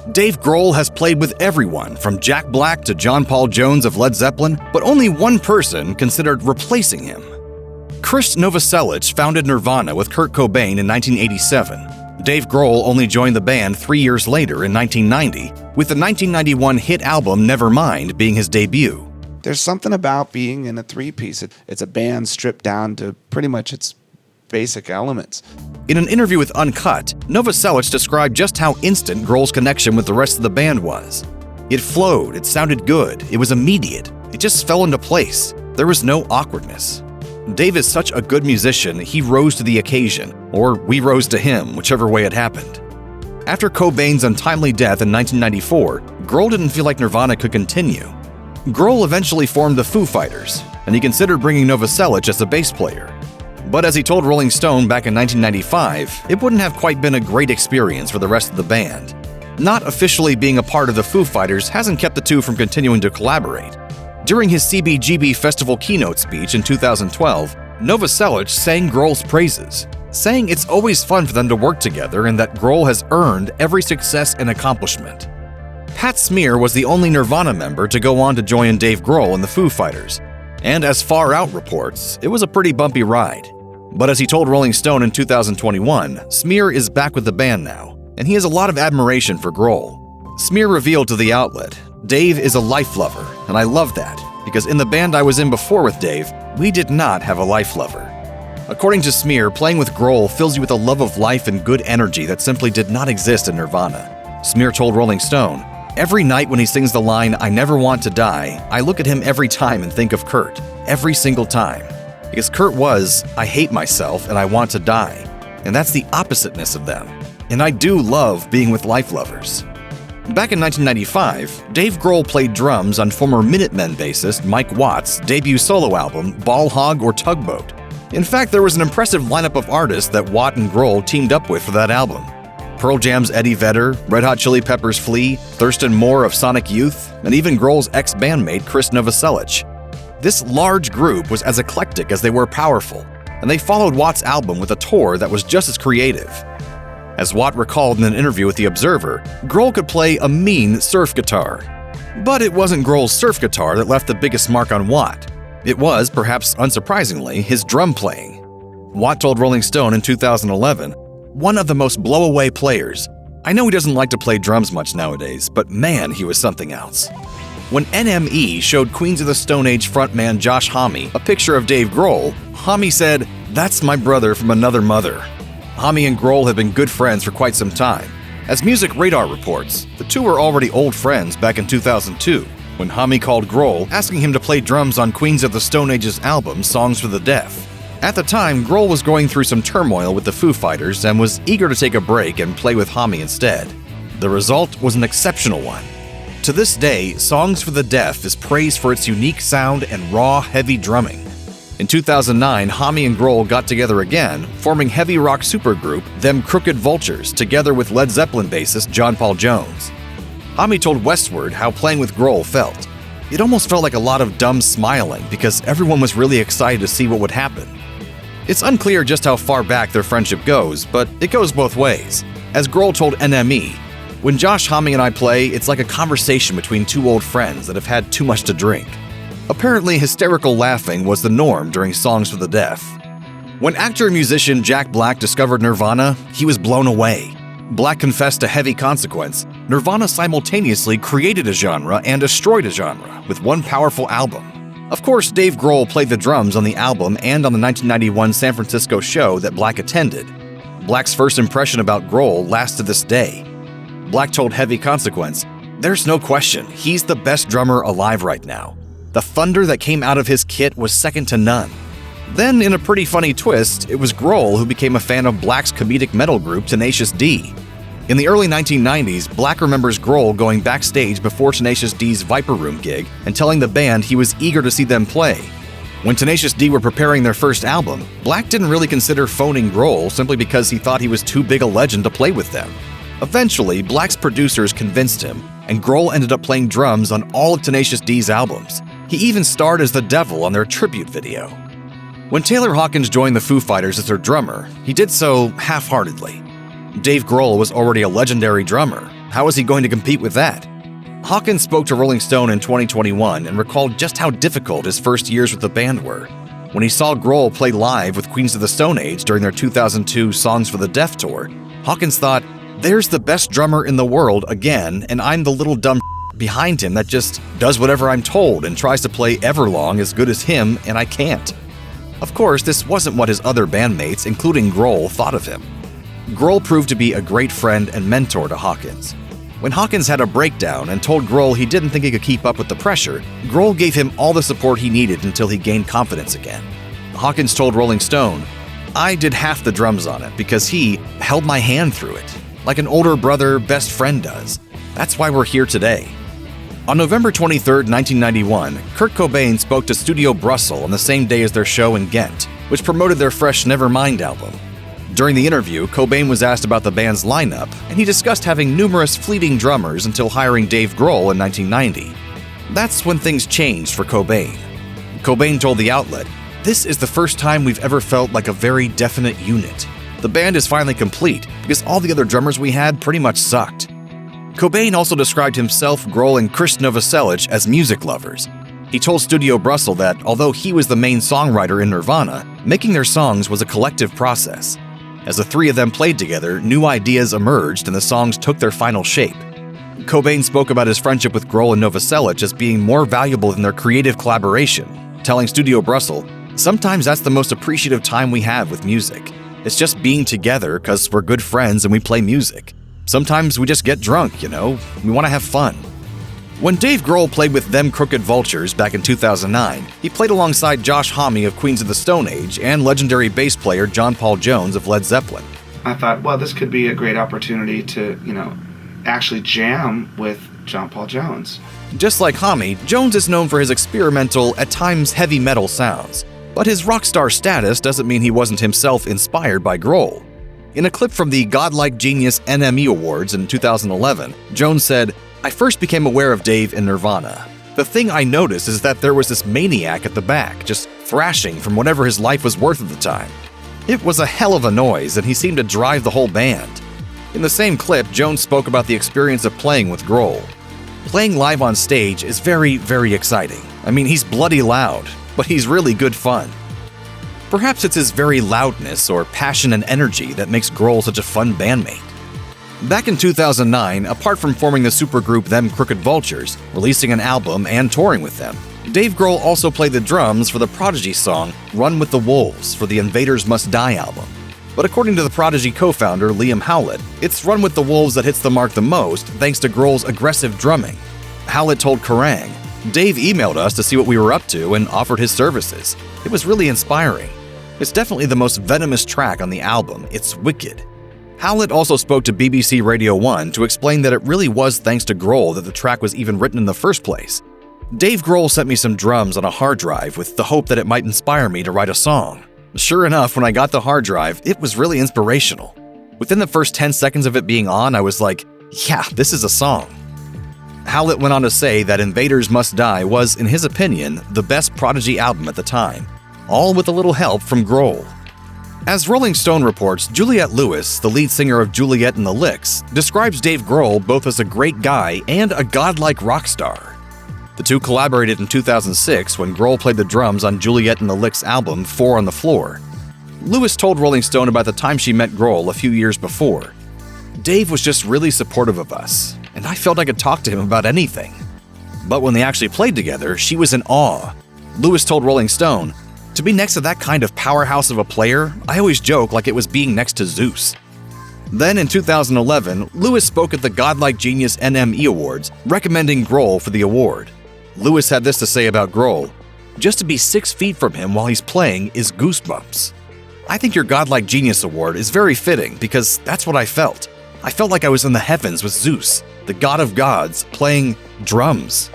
Dave Grohl has played with everyone from Jack Black to John Paul Jones of Led Zeppelin, but only one person considered replacing him. Krist Novoselic founded Nirvana with Kurt Cobain in 1987. Dave Grohl only joined the band 3 years later in 1990, with the 1991 hit album Nevermind being his debut. There's something about being in a three-piece. It's a band stripped down to pretty much its basic elements. In an interview with Uncut, Novoselic described just how instant Grohl's connection with the rest of the band was. It flowed, it sounded good, it was immediate, it just fell into place. There was no awkwardness. Dave is such a good musician, he rose to the occasion, or we rose to him, whichever way it happened. After Cobain's untimely death in 1994, Grohl didn't feel like Nirvana could continue. Grohl eventually formed the Foo Fighters, and he considered bringing Novoselic as a bass player. But as he told Rolling Stone back in 1995, it wouldn't have quite been a great experience for the rest of the band. Not officially being a part of the Foo Fighters hasn't kept the two from continuing to collaborate. During his CBGB Festival keynote speech in 2012, Novoselic sang Grohl's praises, saying it's always fun for them to work together and that Grohl has earned every success and accomplishment. Pat Smear was the only Nirvana member to go on to join Dave Grohl in the Foo Fighters, and as Far Out reports, it was a pretty bumpy ride. But as he told Rolling Stone in 2021, Smear is back with the band now, and he has a lot of admiration for Grohl. Smear revealed to the outlet, "Dave is a life lover, and I love that, because in the band I was in before with Dave, we did not have a life lover." According to Smear, playing with Grohl fills you with a love of life and good energy that simply did not exist in Nirvana. Smear told Rolling Stone, "Every night when he sings the line, 'I never want to die,' I look at him every time and think of Kurt. Every single time. Because Kurt was, I hate myself and I want to die. And that's the oppositeness of them. And I do love being with life lovers." Back in 1995, Dave Grohl played drums on former Minutemen bassist Mike Watt's debut solo album, Ball Hog or Tugboat. In fact, there was an impressive lineup of artists that Watt and Grohl teamed up with for that album. Pearl Jam's Eddie Vedder, Red Hot Chili Peppers' Flea, Thurston Moore of Sonic Youth, and even Grohl's ex-bandmate Krist Novoselic. This large group was as eclectic as they were powerful, and they followed Watt's album with a tour that was just as creative. As Watt recalled in an interview with The Observer, Grohl could play a mean surf guitar. But it wasn't Grohl's surf guitar that left the biggest mark on Watt. It was, perhaps unsurprisingly, his drum playing. Watt told Rolling Stone in 2011, "One of the most blow-away players. I know he doesn't like to play drums much nowadays, but man, he was something else." When NME showed Queens of the Stone Age frontman Josh Homme a picture of Dave Grohl, Homme said, "That's my brother from another mother." Homme and Grohl have been good friends for quite some time. As Music Radar reports, the two were already old friends back in 2002, when Homme called Grohl asking him to play drums on Queens of the Stone Age's album Songs for the Deaf. At the time, Grohl was going through some turmoil with the Foo Fighters and was eager to take a break and play with Homme instead. The result was an exceptional one. To this day, Songs for the Deaf is praised for its unique sound and raw, heavy drumming. In 2009, Homme and Grohl got together again, forming heavy rock supergroup Them Crooked Vultures together with Led Zeppelin bassist John Paul Jones. Homme told Westword how playing with Grohl felt. It almost felt like a lot of dumb smiling because everyone was really excited to see what would happen. It's unclear just how far back their friendship goes, but it goes both ways. As Grohl told NME, "When Josh Homme and I play, it's like a conversation between two old friends that have had too much to drink." Apparently, hysterical laughing was the norm during Songs for the Deaf. When actor and musician Jack Black discovered Nirvana, he was blown away. Black confessed to Heavy Consequence, Nirvana simultaneously created a genre and destroyed a genre with one powerful album. Of course, Dave Grohl played the drums on the album and on the 1991 San Francisco show that Black attended. Black's first impression about Grohl lasts to this day. Black told Heavy Consequence, "There's no question, he's the best drummer alive right now. The thunder that came out of his kit was second to none." Then, in a pretty funny twist, it was Grohl who became a fan of Black's comedic metal group Tenacious D. In the early 1990s, Black remembers Grohl going backstage before Tenacious D's Viper Room gig and telling the band he was eager to see them play. When Tenacious D were preparing their first album, Black didn't really consider phoning Grohl simply because he thought he was too big a legend to play with them. Eventually, Black's producers convinced him, and Grohl ended up playing drums on all of Tenacious D's albums. He even starred as the devil on their tribute video. When Taylor Hawkins joined the Foo Fighters as their drummer, he did so half-heartedly. Dave Grohl was already a legendary drummer, How was he going to compete with that? Hawkins spoke to Rolling Stone in 2021 and recalled just how difficult his first years with the band were. When he saw Grohl play live with Queens of the Stone Age during their 2002 Songs for the Deaf tour, Hawkins thought, "There's the best drummer in the world again, and I'm the little dumb behind him that just does whatever I'm told and tries to play Everlong as good as him, and I can't." Of course, this wasn't what his other bandmates, including Grohl, thought of him. Grohl proved to be a great friend and mentor to Hawkins. When Hawkins had a breakdown and told Grohl he didn't think he could keep up with the pressure, Grohl gave him all the support he needed until he gained confidence again. Hawkins told Rolling Stone, "I did half the drums on it because he held my hand through it, like an older brother, best friend does. That's why we're here today." On November 23, 1991, Kurt Cobain spoke to Studio Brussels on the same day as their show in Ghent, which promoted their fresh Nevermind album. During the interview, Cobain was asked about the band's lineup, and he discussed having numerous fleeting drummers until hiring Dave Grohl in 1990. That's when things changed for Cobain. Cobain told the outlet, "This is the first time we've ever felt like a very definite unit. The band is finally complete because all the other drummers we had pretty much sucked." Cobain also described himself, Grohl, and Chris Novoselic as music lovers. He told Studio Brussels that although he was the main songwriter in Nirvana, making their songs was a collective process. As the three of them played together, new ideas emerged and the songs took their final shape. Cobain spoke about his friendship with Grohl and Novoselic as being more valuable than their creative collaboration, telling Studio Brussels, "Sometimes that's the most appreciative time we have with music. It's just being together because we're good friends and we play music. Sometimes we just get drunk, we want to have fun." When Dave Grohl played with Them Crooked Vultures back in 2009, he played alongside Josh Homme of Queens of the Stone Age and legendary bass player John Paul Jones of Led Zeppelin. I thought, well, this could be a great opportunity to, actually jam with John Paul Jones. Just like Homme, Jones is known for his experimental, at times heavy metal sounds. But his rock star status doesn't mean he wasn't himself inspired by Grohl. In a clip from the Godlike Genius NME Awards in 2011, Jones said, "I first became aware of Dave in Nirvana. The thing I noticed is that there was this maniac at the back, just thrashing from whatever his life was worth at the time. It was a hell of a noise, and he seemed to drive the whole band." In the same clip, Jones spoke about the experience of playing with Grohl. Playing live on stage is very, very exciting. I mean, he's bloody loud, but he's really good fun. Perhaps it's his very loudness or passion and energy that makes Grohl such a fun bandmate. Back in 2009, apart from forming the supergroup Them Crooked Vultures, releasing an album, and touring with them, Dave Grohl also played the drums for the Prodigy song Run with the Wolves for the Invaders Must Die album. But according to the Prodigy co-founder Liam Howlett, it's Run with the Wolves that hits the mark the most thanks to Grohl's aggressive drumming. Howlett told Kerrang!, "Dave emailed us to see what we were up to and offered his services. It was really inspiring. It's definitely the most venomous track on the album. It's wicked." Howlett also spoke to BBC Radio 1 to explain that it really was thanks to Grohl that the track was even written in the first place. "Dave Grohl sent me some drums on a hard drive with the hope that it might inspire me to write a song. Sure enough, when I got the hard drive, it was really inspirational. Within the first 10 seconds of it being on, I was like, yeah, this is a song." Howlett went on to say that Invaders Must Die was, in his opinion, the best Prodigy album at the time, all with a little help from Grohl. As Rolling Stone reports, Juliette Lewis, the lead singer of Juliet and the Licks, describes Dave Grohl both as a great guy and a godlike rock star. The two collaborated in 2006 when Grohl played the drums on Juliet and the Licks' album Four on the Floor. Lewis told Rolling Stone about the time she met Grohl a few years before. "Dave was just really supportive of us, and I felt I could talk to him about anything. But when they actually played together, she was in awe." Lewis told Rolling Stone, "To be next to that kind of powerhouse of a player, I always joke like it was being next to Zeus." Then in 2011, Lewis spoke at the Godlike Genius NME Awards, recommending Grohl for the award. Lewis had this to say about Grohl: "Just to be 6 feet from him while he's playing is goosebumps. I think your Godlike Genius Award is very fitting because that's what I felt. I felt like I was in the heavens with Zeus, the god of gods, playing drums."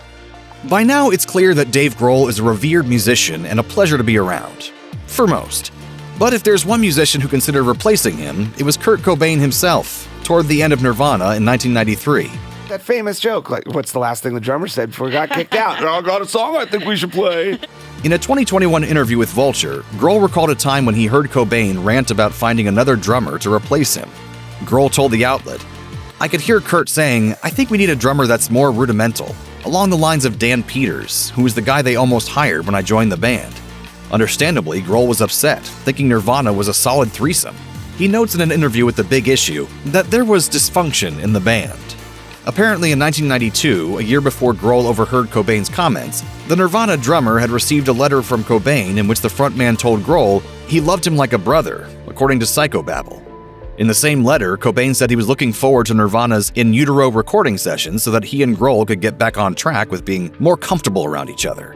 By now, it's clear that Dave Grohl is a revered musician and a pleasure to be around. For most. But if there's one musician who considered replacing him, it was Kurt Cobain himself, toward the end of Nirvana in 1993. That famous joke, like, what's the last thing the drummer said before he got kicked out? "I got a song I think we should play." In a 2021 interview with Vulture, Grohl recalled a time when he heard Cobain rant about finding another drummer to replace him. Grohl told the outlet, I could hear Kurt saying, "I think we need a drummer that's more rudimental," along the lines of Dan Peters, who was the guy they almost hired when I joined the band. Understandably, Grohl was upset, thinking Nirvana was a solid threesome. He notes in an interview with The Big Issue that there was dysfunction in the band. Apparently in 1992, a year before Grohl overheard Cobain's comments, the Nirvana drummer had received a letter from Cobain in which the frontman told Grohl he loved him like a brother, according to Psychobabble. In the same letter, Cobain said he was looking forward to Nirvana's In Utero recording sessions so that he and Grohl could get back on track with being more comfortable around each other.